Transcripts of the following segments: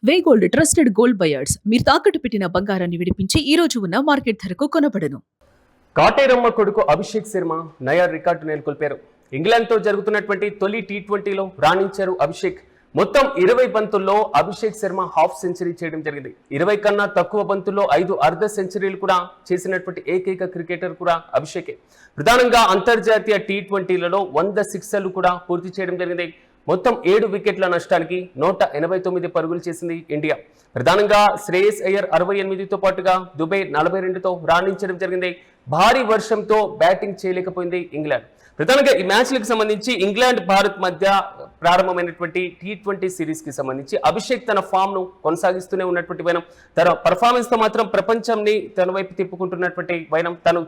వే gold trusted gold buyers మీరు తాకట్టు పెట్టిన బంగారాన్ని విడిపించి ఈ రోజు ఉన్న మార్కెట్ ధరకు కొనబడను. కాటేరమ్మ కొడుకు అభిషేక్ శర్మ నయా రికార్డు నెలకొల్పారు. ఇంగ్లాండ్తో జరుగుతున్నటువంటి తొలి టీ20లో రాణించారు అభిషేక్. మొత్తం 20 బంతుల్లో అభిషేక్ శర్మ హాఫ్ సెంచరీ చేయడం జరిగింది. 20 కన్నా తక్కువ బంతుల్లో 5 అర్ధ సెంచరీలు కూడా చేసినటువంటి ఏకైక క్రికెటర్ కూడా అభిషేకే. ప్రధానంగా అంతర్జాతీయ టీ20లలో 100 సిక్సర్లు కూడా పూర్తి చేయడం జరిగింది. మొత్తం 7 వికెట్ల నష్టానికి 189 పరుగులు చేసింది ఇండియా. ప్రధానంగా శ్రేయస్ అయ్యర్ 68తో పాటుగా దుబే 42తో రాణించడం జరిగింది. భారీ వర్షంతో బ్యాటింగ్ చేయలేకపోయింది ఇంగ్లాండ్. ప్రధానంగా ఈ మ్యాచ్లకు సంబంధించి ఇంగ్లాండ్ భారత్ మధ్య ప్రారంభమైనటువంటి టీ20 సిరీస్ కి సంబంధించి అభిషేక్ తన ఫామ్ ను కొనసాగిస్తూనే ఉన్నటువంటి వైనం, తన పర్ఫార్మెన్స్ తో మాత్రం ప్రపంచాన్ని తన వైపు తిప్పుకుంటున్నటువంటి వైనం, తను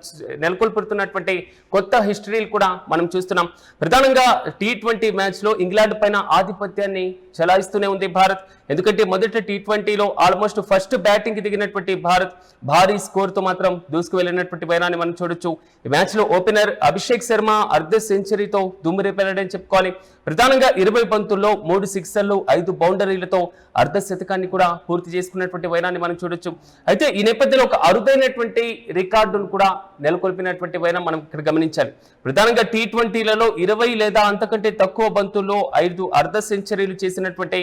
నెలకొల్పుతున్నటువంటి కొత్త హిస్టరీలు కూడా మనం చూస్తున్నాం. ప్రధానంగా టీ20 మ్యాచ్ లో ఇంగ్లాండ్ పైన ఆధిపత్యాన్ని చలాయిస్తూనే ఉంది భారత్. ఎందుకంటే మొదటి టీ20లో ఆల్మోస్ట్ ఫస్ట్ బ్యాటింగ్ కి దిగినటువంటి భారత్ భారీ స్కోర్ తో మాత్రం దూసుకు వెళ్ళినటువంటి వైనాన్ని మనం చూడొచ్చు. ఈ మ్యాచ్ లో ఓపెనర్ అభిషేక్ శర్మ అర్ధ సెంచరీతో దుమ్మురేపాడని చెప్పుకోవాలి. ప్రధానంగా 20 బంతుల్లో 3 సిక్సర్లు 5 బౌండరీలతో అర్ధ శతకాన్ని కూడా పూర్తి చేసుకున్నటువంటి వైనాన్ని మనం చూడొచ్చు. అయితే ఈ నేపథ్యంలో ఒక అరుదైనటువంటి రికార్డును కూడా నెలకొల్పినటువంటి వైనం మనం ఇక్కడ గమనించాలి. ప్రధానంగా టీ20లలో 20 లేదా అంతకంటే తక్కువ బంతుల్లో 5 అర్ధ సెంచరీలు చేసినటువంటి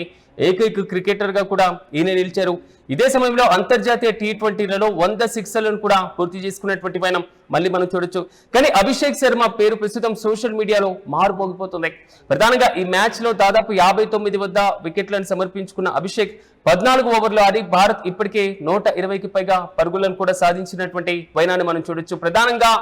ఏకైక క్రికెటర్ గా కూడా ఈయన నిలిచారు. ఇదే సమయంలో అంతర్జాతీయ టీ20లలో 100 సిక్సర్లను కూడా పూర్తి చేసుకున్నటువంటి వైనం మళ్ళీ మనం చూడొచ్చు. కానీ అభిషేక్ శర్మ పేరు ప్రస్తుతం సోషల్ మీడియాలో మారుమోగిపోతుంది. ప్రధానంగా ఈ మ్యాచ్ లో దాదాపు 59 వద్ద వికెట్లను సమర్పించుకున్న అభిషేక్ 14 ఓవర్లు ఆడి భారత్ ఇప్పటికే 120కి పైగా పరుగులను కూడా సాధించినటువంటి వైనాన్ని మనం చూడొచ్చు. ప్రధానంగా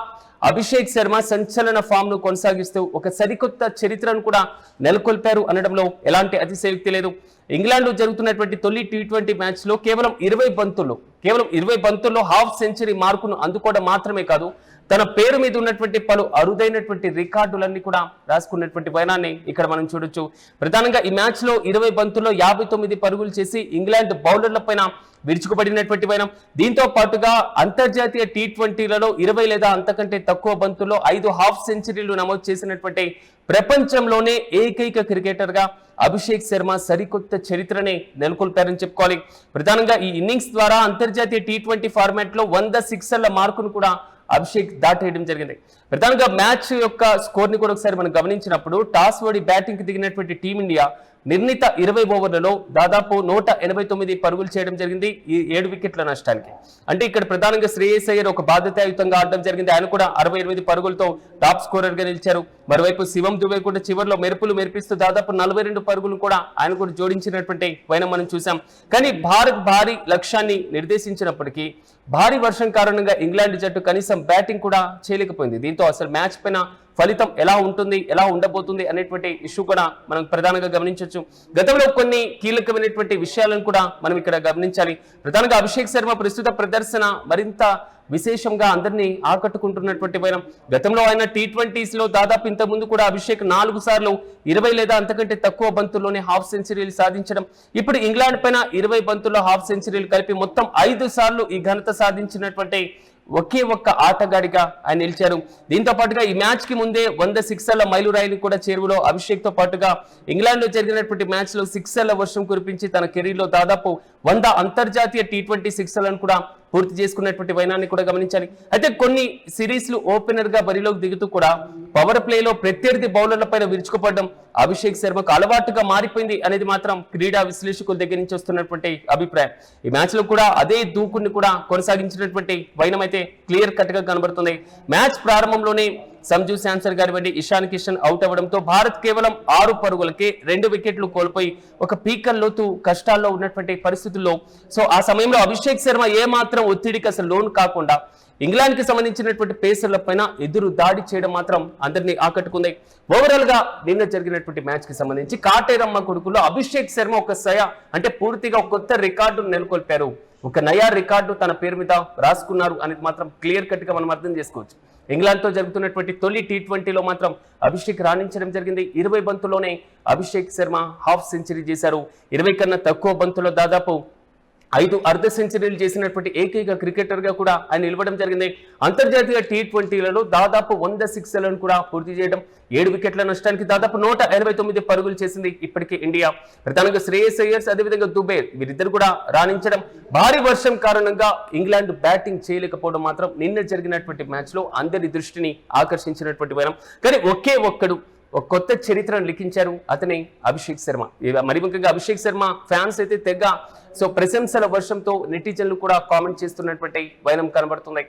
అభిషేక్ శర్మ సంచలన ఫామ్ ను కొనసాగిస్తూ ఒక సరికొత్త చరిత్రను కూడా నెలకొల్పారు అనడంలో ఎలాంటి అతిశయోక్తి లేదు. ఇంగ్లాండ్ జరుగుతున్నటువంటి తొలి టీ20 మ్యాచ్ లో కేవలం 20 బంతుల్లో హాఫ్ సెంచరీ మార్కును అందుకోవడం మాత్రమే కాదు, తన పేరు మీద ఉన్నటువంటి పలు అరుదైనటువంటి రికార్డులన్నీ కూడా రాసుకున్నటువంటి వైనాన్ని ఇక్కడ మనం చూడొచ్చు. ప్రధానంగా ఈ మ్యాచ్ లో 20 బంతుల్లో 59 పరుగులు చేసి ఇంగ్లాండ్ బౌలర్ల పైన విరుచుకుపడినటువంటి వైనం. దీంతో పాటుగా అంతర్జాతీయ టీ20లలో 20 లేదా అంతకంటే తక్కువ బంతుల్లో 5 హాఫ్ సెంచరీలు నమోదు చేసినటువంటి ప్రపంచంలోనే ఏకైక క్రికెటర్ గా అభిషేక్ శర్మ సరికొత్త చరిత్రనే నెలకొల్పారని చెప్పుకోవాలి. ప్రధానంగా ఈ ఇన్నింగ్స్ ద్వారా అంతర్జాతీయ టీ20 ఫార్మాట్ లో 100 సిక్సర్ల మార్కును కూడా అభిషేక్ దాటేయడం జరిగింది. ప్రధానంగా మ్యాచ్ యొక్క స్కోర్ ని కూడా ఒకసారి మనం గమనించినప్పుడు టాస్ ఓడి బ్యాటింగ్ కి దిగినటువంటి టీమిండియా నిర్ణీత 20 ఓవర్లలో దాదాపు 189 పరుగులు చేయడం జరిగింది ఈ 7 వికెట్ల నష్టానికి. అంటే ఇక్కడ ప్రధానంగా శ్రేయస్ అయ్యర్ ఒక బాధ్యతాయుతంగా ఆడడం జరిగింది. ఆయన కూడా 68 పరుగులతో టాప్ స్కోరర్ గా నిలిచారు. మరోవైపు శివం దుబే కూడా చివరిలో మెరుపులు మెరిపిస్తూ దాదాపు 42 పరుగులు కూడా ఆయన కూడా జోడించినటువంటి వైనం మనం చూసాం. కానీ భారత్ భారీ లక్ష్యాన్ని నిర్దేశించినప్పటికీ భారీ వర్షం కారణంగా ఇంగ్లాండ్ జట్టు కనీసం బ్యాటింగ్ కూడా చేయలేకపోయింది. దీంతో అసలు మ్యాచ్ పైన ఫలితం ఎలా ఉంటుంది, ఎలా ఉండబోతుంది అనేటువంటి ఇష్యూ కూడా మనం ప్రధానంగా గమనించవచ్చు. గతంలో కొన్ని కీలకమైనటువంటి విషయాలను కూడా మనం ఇక్కడ గమనించాలి. ప్రధానంగా అభిషేక్ శర్మ ప్రస్తుత ప్రదర్శన మరింత విశేషంగా అందరినీ ఆకట్టుకుంటున్నటువంటి వైనం. గతంలో ఆయన టీ20s లో దాదాపు ఇంత ముందు కూడా అభిషేక్ 4 సార్లు 20 లేదా అంతకంటే తక్కువ బంతుల్లోనే హాఫ్ సెంచరీలు సాధించడం, ఇప్పుడు ఇంగ్లాండ్ పైన 20 బంతుల్లో హాఫ్ సెంచరీలు కలిపి మొత్తం 5 సార్లు ఈ ఘనత సాధించినటువంటి ఒకే ఒక్క ఆటగాడిగా ఆయన నిలిచారు. దీంతో పాటుగా ఈ మ్యాచ్ కి ముందే 100 సిక్సర్ల మైలురాయిని కూడా చేరువలో అభిషేక్ తో పాటుగా ఇంగ్లాండ్ లో జరిగినటువంటి మ్యాచ్ లో సిక్సర్ల వర్షం కురిపించి తన కెరీర్ లో దాదాపు 100 అంతర్జాతీయ టీ20 సిక్సర్లను కూడా పూర్తి చేసుకున్నటువంటి వైనాన్ని కూడా గమనించాలి. అయితే కొన్ని సిరీస్లు ఓపెనర్ గా బరిలోకి దిగుతూ కూడా పవర్ ప్లేలో ప్రత్యర్థి బౌలర్ల పైన విరుచుకుపడడం అభిషేక్ శర్మకు అలవాటుగా మారిపోయింది అనేది మాత్రం క్రీడా విశ్లేషకుల దగ్గర నుంచి వస్తున్నటువంటి అభిప్రాయం. ఈ మ్యాచ్ లో కూడా అదే దూకుని కూడా కొనసాగించినటువంటి వైనం అయితే క్లియర్ కట్ గా కనబడుతుంది. మ్యాచ్ ప్రారంభంలోనే సంజు శాంసన్ గారి వెండి ఇషాన్ కిషన్ అవుట్ అవ్వడంతో భారత్ కేవలం 6 పరుగులకే 2 వికెట్లు కోల్పోయి ఒక పీకల్ లోతు కష్టాల్లో ఉన్నటువంటి పరిస్థితుల్లో ఆ సమయంలో అభిషేక్ శర్మ ఏ మాత్రం ఒత్తిడికి అసలు లోన్ కాకుండా ఇంగ్లాండ్ కి సంబంధించినటువంటి పేసర్ల పైన ఎదురు దాడి చేయడం మాత్రం అందరినీ ఆకట్టుకుంది. ఓవరాల్ గా నిన్న జరిగినటువంటి మ్యాచ్ కి సంబంధించి కాటేరమ్మ కొడుకులో అభిషేక్ శర్మ ఒక అంటే పూర్తిగా ఒక కొత్త రికార్డును నెలకొల్పారు. ఒక నయా రికార్డు తన పేరు మీద రాసుకున్నారు అనేది మాత్రం క్లియర్ కట్ గా మనం అర్థం చేసుకోవచ్చు. ఇంగ్లాండ్ తో జరుగుతున్నటువంటి తొలి టీ20లో మాత్రం అభిషేక్ రాణించడం జరిగింది. 20 బంతుల్లోనే అభిషేక్ శర్మ హాఫ్ సెంచరీ చేశారు. 20 కన్నా తక్కువ బంతుల్లో దాదాపు 5 అర్ధ సెంచరీలు చేసినటువంటి ఏకైక క్రికెటర్ గా కూడా ఆయన నిలవడం జరిగింది. అంతర్జాతీయ T20లలో దాదాపు 100 సిక్సర్లను కూడా పూర్తి చేయడం, 7 వికెట్ల నష్టానికి దాదాపు 189 పరుగులు చేసింది ఇప్పటికే ఇండియా. ప్రధానంగా శ్రేయస్ అయ్యర్స్ అదేవిధంగా దుబే వీరిద్దరు కూడా రాణించడం, భారీ వర్షం కారణంగా ఇంగ్లాండ్ బ్యాటింగ్ చేయలేకపోవడం మాత్రం నిన్న జరిగినటువంటి మ్యాచ్ లో అందరి దృష్టిని ఆకర్షించినటువంటి వైనం. కానీ ఒకే ఒక్కడు ఒక కొత్త చరిత్రను లిఖించారు, అతనే అభిషేక్ శర్మ. మరి ముఖ్యంగా అభిషేక్ శర్మ ఫ్యాన్స్ అయితే తెగ ప్రశంసల వర్షంతో నెటిజన్లు కూడా కామెంట్ చేస్తున్నటువంటి వైనం కనబడుతుంది.